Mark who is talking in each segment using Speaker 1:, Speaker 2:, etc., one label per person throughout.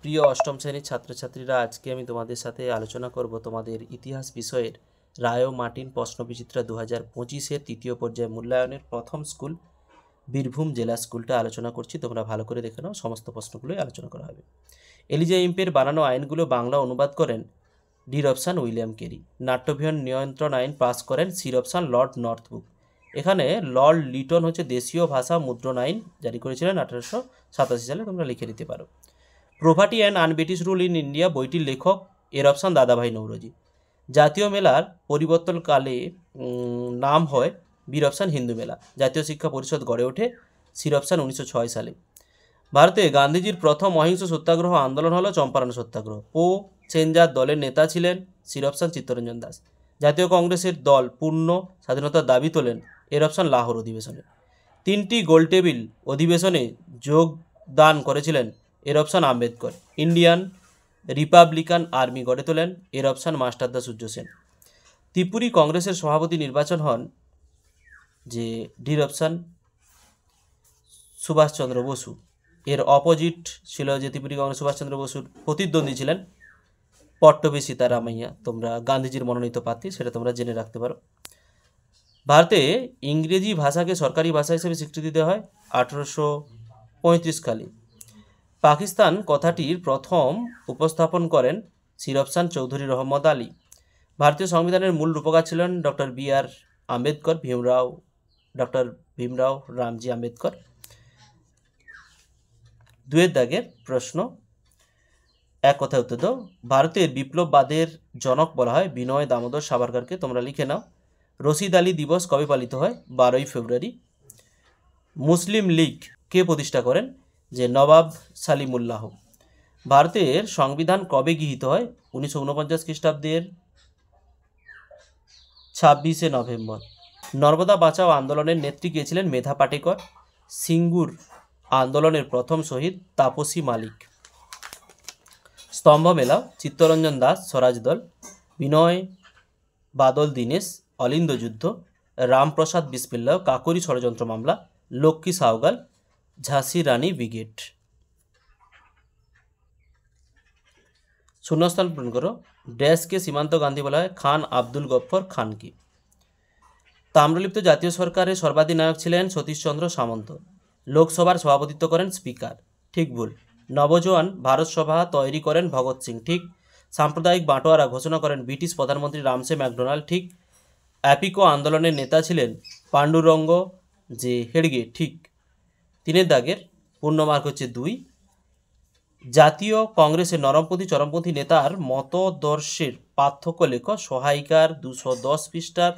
Speaker 1: প্রিয় অষ্টম শ্রেণীর ছাত্রছাত্রীরা, আজকে আমি তোমাদের সাথে আলোচনা করব তোমাদের ইতিহাস বিষয়ের রায় ও মার্টিন প্রশ্নবিচিত্রা 2025-এর তৃতীয় পর্যায়ে মূল্যায়নের প্রথম স্কুল বীরভূম জেলা স্কুলটা আলোচনা করছি। তোমরা ভালো করে দেখে নাও, সমস্ত প্রশ্নগুলোই আলোচনা করা হবে। এলিজা ইম্পের বানানো আইনগুলো বাংলা অনুবাদ করেন ডির অপশান উইলিয়াম কেরি। নাট্যভিয়ন নিয়ন্ত্রণ আইন পাস করেন সির অপশান লর্ড নর্থবুক। এখানে লর্ড লিটন হচ্ছে দেশীয় ভাষা মুদ্রণ আইন জারি করেছিলেন 1887 সালে, তোমরা লিখে দিতে পারো। Property and un-British rule in India বইটির লেখক এর অপশান দাদাভাই নৌরোজি। জাতীয় মেলার পরিবর্তনকালে নাম হয় বীর অপশান হিন্দু মেলা। জাতীয় শিক্ষা পরিষদ গড়ে ওঠে সির অপশান 1906 সালে। ভারতে গান্ধীজির প্রথম অহিংস সত্যাগ্রহ আন্দোলন হলো চম্পারণ সত্যাগ্রহ। ও চেঞ্জার দলের নেতা ছিলেন সির অপশান চিত্তরঞ্জন দাস। জাতীয় কংগ্রেসের দল পূর্ণ স্বাধীনতার দাবি তোলেন এর অপশান লাহোর অধিবেশনে। তিনটি গোলটেবিল অধিবেশনে যোগদান করেছিলেন এর option Ambedkar. Indian Republican army গড়ে তোলেন এর অপশান মাস্টারদা সূর্য সেন। ত্রিপুরী কংগ্রেসের সভাপতি নির্বাচন হন যে ডির অপশান সুভাষচন্দ্র বসু। এর অপোজিট ছিল যে ত্রিপুরী কংগ্রেস সুভাষচন্দ্র বসুর প্রতিদ্বন্দ্বী ছিলেন পট্টবী সীতারামাইয়া। তোমরা গান্ধীজির মনোনীত প্রার্থী, সেটা তোমরা জেনে রাখতে পারো। ভারতে ইংরেজি ভাষাকে সরকারি ভাষা হিসেবে স্বীকৃতি দেওয়া হয় 1835 সালে। পাকিস্তান কথাটির প্রথম উপস্থাপন করেন সির অপশান চৌধুরী রহমত আলী। ভারতীয় সংবিধানের মূল রূপকার ছিলেন doctor B R. Ambedkar, doctor Bhimrao Ramji Ambedkar. দুয়ের দাগের প্রশ্ন, এক কথায় উত্তর দাও। ভারতের বিপ্লববাদের জনক বলা হয় বিনয় দামোদর সাভারকরকে, তোমরা লিখে নাও। রশিদ আলী দিবস কবে পালিত হয়? 12ই ফেব্রুয়ারি। মুসলিম লীগ কে প্রতিষ্ঠা করেন? যে নবাব সালিমুল্লাহ। ভারতের সংবিধান কবে গৃহীত হয়? 1949 খ্রিস্টাব্দের 26শে নভেম্বর। নর্মদা বাঁচাও আন্দোলনের নেত্রী কে ছিলেন? মেধা পাটেকর। সিঙ্গুর আন্দোলনের প্রথম শহীদ তাপসী মালিক। স্তম্ভ মেলাও চিত্তরঞ্জন দাস স্বরাজ দল। বিনয় বাদল দীনেশ অলিন্দ যুদ্ধ। রামপ্রসাদ বিসমিল্লাহ কাকরি ষড়যন্ত্র মামলা। লক্ষ্মী সাওগাল ঝাঁসি রানী ব্রিগেড। শূন্যস্থান পূরণ করো। ড্যাশকে সীমান্ত গান্ধী বলা হয়? খান আব্দুল গফ্ফর খানকে। তাম্রলিপ্ত জাতীয় সরকারের সর্বাধিনায়ক ছিলেন সতীশচন্দ্র সামন্ত। লোকসভার সভাপতিত্ব করেন স্পিকার। ঠিক ভুল। নবজোয়ান ভারত সভা তৈরি করেন ভগৎ সিং। ঠিক। সাম্প্রদায়িক বাঁটোয়ারা ঘোষণা করেন ব্রিটিশ প্রধানমন্ত্রী রামসে ম্যাকডোনাল্ড। ঠিক। অ্যাপিকো আন্দোলনের নেতা ছিলেন পাণ্ডুরঙ্গ যে হেডগে। ঠিক। তিনের দাগের পূর্ণমার্ক হচ্ছে 2। জাতীয় কংগ্রেসের নরমপন্থী চরমপন্থী নেতার মতদর্শের পার্থক্য লেখ। সহায়িকার 210 পৃষ্ঠার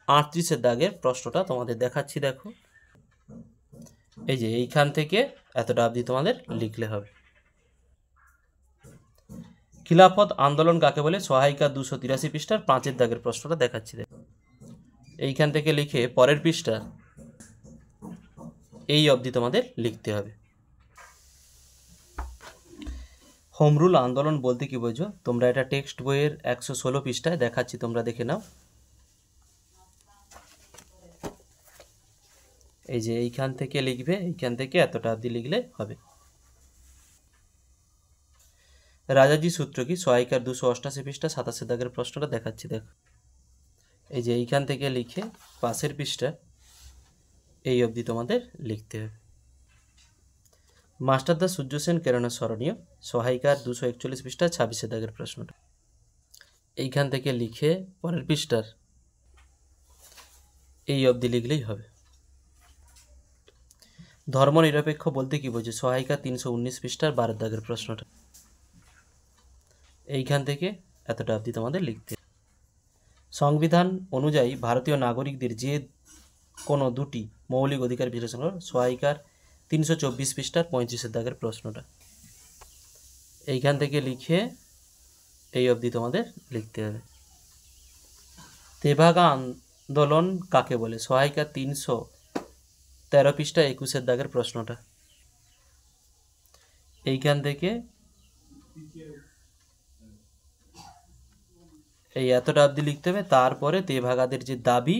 Speaker 1: 38 দাগের প্রশ্নটা তোমাদের দেখাচ্ছি, দেখো। এই যে এইখান থেকে এতটা অবধি তোমাদের লিখলে হবে। খিলাফত আন্দোলন কাকে বলে? সহায়িকা 283 পৃষ্ঠার 5 দাগের প্রশ্নটা দেখাচ্ছি, দেখো। এইখান থেকে লিখে পরের পৃষ্ঠা এই অবধি তোমাদের লিখতে হবে। হোম রুল আন্দোলন বলতে কি বোঝো? তোমরা এটা টেক্সট বইয়ের 116 পৃষ্ঠায় দেখাচ্ছি, তোমরা দেখে নাও। এই যে এইখান থেকে লিখবে, এইখান থেকে এতটা অবধি লিখলে হবে। রাজাজি সূত্র কি? সহায়িকার 288 পৃষ্ঠা 27 দাগের প্রশ্নটা দেখাচ্ছি, দেখো। এই যে এইখান থেকে লিখে পাশের পৃষ্ঠা এই অবধি তোমাদের লিখতে হবে। মাস্টারদা সূর্য সেন কেন স্মরণীয়? সহায়িকার 241 পৃষ্ঠা 26 দাগের প্রশ্নটা এইখান থেকে লিখে পরের পৃষ্ঠার এই অবধি লিখলেই হবে। ধর্মনিরপেক্ষ বলতে কি বোঝো? সহায়িকা 319 পৃষ্ঠার 12 দাগের প্রশ্নটা এইখান থেকে এতটা অবধি তোমাদের লিখতে। সংবিধান অনুযায়ী ভারতীয় নাগরিকদের যে কোনো দুটি মৌলিক অধিকার বিশ্লেষণ হল। সহায়িকার 324 পৃষ্ঠার 35 দাগের প্রশ্নটা এইখান থেকে লিখে এই অবধি তোমাদের লিখতে হবে। তেভাগা আন্দোলন কাকে বলে? সহায়িকা 313 পৃষ্ঠা 21 দাগের প্রশ্নটা এইখান থেকে এই এতটা অবধি লিখতে হবে। তারপরে তেভাগাদের যে দাবি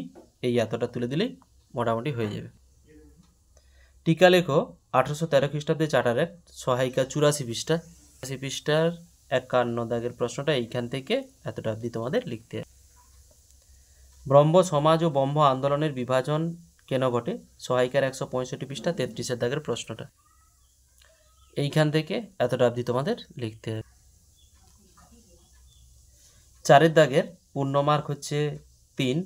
Speaker 1: এই এতটা তুলে দিলেই মোটামুটি হয়ে যাবে। টিকা লেখো 1813 খ্রিস্টাব্দে চার্টার অ্যাক্ট। সহায়িকা 84 পৃষ্ঠা পৃষ্ঠার 51 দাগের প্রশ্নটা এইখান থেকে এতটা অবধি তোমাদের লিখতে হবে। ব্রহ্ম সমাজ ও ব্রহ্ম আন্দোলনের বিভাজন কেন ঘটে? সহায়িকার 165 পৃষ্ঠা 33 দাগের প্রশ্নটা এইখান থেকে এতটা অবধি তোমাদের লিখতে হবে। 4 দাগের পূর্ণমার্ক হচ্ছে 3।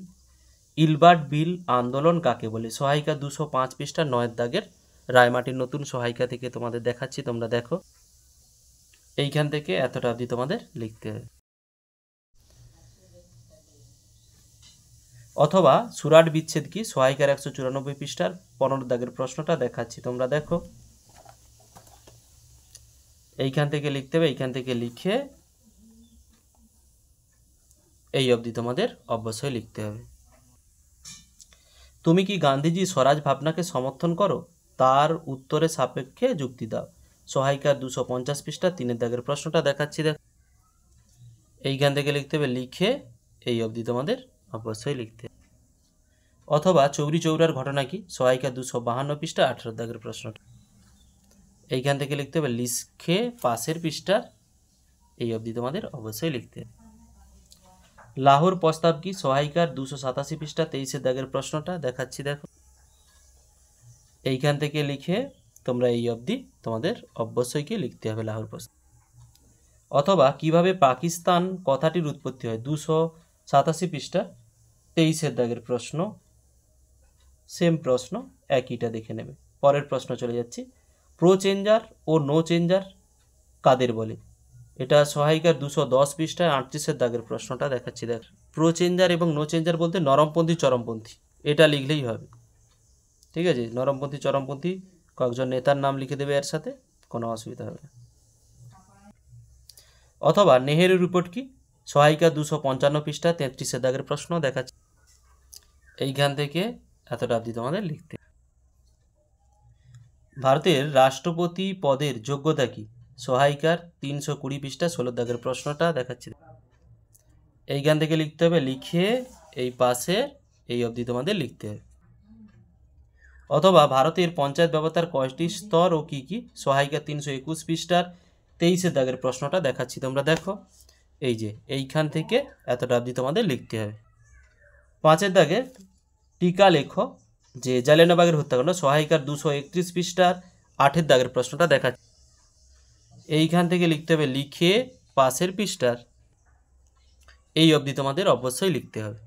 Speaker 1: ইলবার্ট বিল আন্দোলন কাকে বলে? সহায়িকা 205 পৃষ্ঠা 9 দাগের রায়মাটির নতুন সহায়িকা থেকে তোমাদের দেখাচ্ছি, তোমরা দেখো। এইখান থেকে এতটা অবধি তোমাদের লিখতে হবে। অথবা সুরাট বিচ্ছেদ কি? সহায়িকার 194 পৃষ্ঠার 15 দাগের প্রশ্নটা দেখাচ্ছি, তোমরা দেখো। এইখান থেকে লিখতে হবে, এইখান থেকে লিখে এই অবধি তোমাদের অবশ্যই লিখতে হবে। তুমি কি গান্ধীজি স্বরাজ ভাবনাকে সমর্থন করো? তার উত্তরে সাপেক্ষে যুক্তি দাও। সহায়িকার 250 পৃষ্ঠা 3 দাগের প্রশ্নটা দেখাচ্ছি, দেখো। এইখান থেকে লিখতে হবে, লিখে এই অবধি তোমাদের অবশ্যই লিখতে হবে। অথবা চৌরি চৌরার ঘটনা কি? সহায়িকা 252 পৃষ্ঠা 18 দাগের প্রশ্নটা এইখান থেকে লিখতে হবে, লিখে পাশের পৃষ্ঠার এই অবধি তোমাদের অবশ্যই লিখতে হবে। লাহোর প্রস্তাব কি? সহায়িকার 287 পৃষ্ঠা 23 দাগের প্রশ্নটা দেখাচ্ছি, দেখো। এইখান থেকে লিখে তোমরা এই অবধি তোমাদের অবশ্যই কি লিখতে হবে লাহোর প্রস্তাব। অথবা কিভাবে পাকিস্তান কথাটির উৎপত্তি হয়? 287 পৃষ্ঠা 23 দাগের প্রশ্ন, সেম প্রশ্ন, একইটা দেখে নেবে। পরের প্রশ্ন চলে যাচ্ছি। প্রো চেঞ্জার ও নো চেঞ্জার কাদের বলে? এটা সহায়িকার 210 পৃষ্ঠায় 38 দাগের প্রশ্নটা দেখাচ্ছি, দেখ। প্রো চেঞ্জার এবং নো চেঞ্জার বলতে নরমপন্থী চরমপন্থী, এটা লিখলেই হবে, ঠিক আছে। নরমপন্থী চরমপন্থী কয়েকজন নেতার নাম লিখে দেবে এর সাথে, কোনো অসুবিধা হবে না। অথবা নেহেরু রিপোর্ট কি? সহায়িকা 255 পৃষ্ঠা 33 দাগের প্রশ্ন দেখাচ্ছি, এইখান থেকে এতটা অবধি তোমাদের লিখতে। ভারতের রাষ্ট্রপতি পদের যোগ্যতা কি? সহায়িকার 320 পৃষ্ঠা 16 দাগের প্রশ্নটা দেখাচ্ছি, এইখান থেকে লিখতে হবে, লিখে এই পাশে এই অবধি তোমাদের লিখতে হবে। অথবা ভারতের পঞ্চায়েত ব্যবস্থার কয়টি স্তর ও কি কি? সহায়িকা 321 পৃষ্ঠার 23 দাগের প্রশ্নটা দেখাচ্ছি, তোমরা দেখো। এই যে এইখান থেকে এতটা অবধি তোমাদের লিখতে হবে। 5 দাগের টিকা লেখো যে জালিয়ানওয়ালাবাগের হত্যাকাণ্ড, সহায়িকার 231 পৃষ্ঠার 8 দাগের প্রশ্নটা দেখাচ্ছি, এইখান থেকে লিখতে হবে, লিখে পাশের পৃষ্ঠার এই অবধি তোমাদের অবশ্যই লিখতে হবে।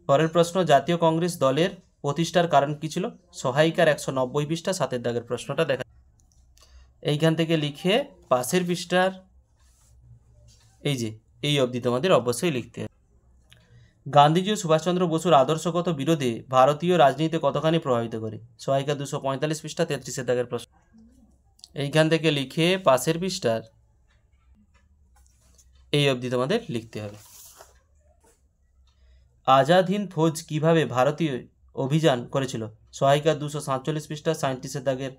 Speaker 1: পরের প্রশ্ন, জাতীয় কংগ্রেস দলের প্রতিষ্ঠার কারণ কি ছিল? সহায়িকার 190 পৃষ্ঠা 7 দাগের প্রশ্নটা দেখা, এইখান থেকে লিখে পাশের পৃষ্ঠার এই যে এই অবধি তোমাদের অবশ্যই লিখতে হবে। গান্ধীজি ও সুভাষচন্দ্র বসুর আদর্শগত বিরোধে ভারতীয় রাজনীতিতে কতখানি প্রভাবিত করে? সহায়িকা 245 পৃষ্ঠা 33 দাগের প্রশ্ন, এইখান থেকে লিখে পাশের পৃষ্ঠার এই অবধি তোমাদের লিখতে হবে। আজাদ হিন্দ ফৌজ কিভাবে ভারতীয় অভিযান করেছিল? সহায়িকা 247 পৃষ্ঠা 37 দাগের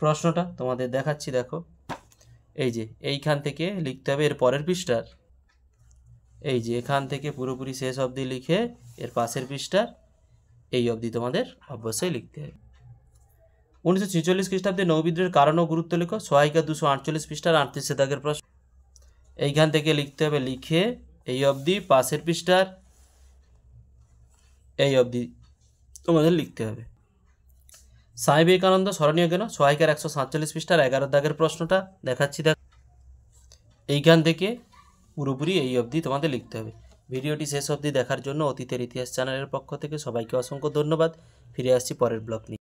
Speaker 1: প্রশ্নটা তোমাদের দেখাচ্ছি, দেখো। এই যে এইখান থেকে লিখতে হবে এর পরের পৃষ্ঠার এই যে এখান থেকে পুরোপুরি শেষ অবধি লিখে এর পাশের পৃষ্ঠার এই অবধি তোমাদের অবশ্যই লিখতে হবে। 1946 খ্রিস্টাব্দে নৌবিদ্রোহের কারণ ও গুরুত্ব লেখো। সহায়িকা 248 পৃষ্ঠার 38 দাগের প্রশ্ন, এইখান থেকে লিখতে হবে, লিখে এই অবধি পাশের পৃষ্ঠার এই অবধি তোমাদের লিখতে হবে। স্বামী বিবেকানন্দ স্মরণীয় কেন? সহায়িকার 147 পৃষ্ঠার 11 দাগের প্রশ্নটা দেখাচ্ছি, দেখ। এইখান থেকে পুরোপুরি এই অবধি তোমাদের লিখতে হবে। ভিডিওটি শেষ অবধি দেখার জন্য অতীতের ইতিহাস চ্যানেলের পক্ষ থেকে সবাইকে অসংখ্য ধন্যবাদ। ফিরে আসছি পরের ব্লগ নিয়ে।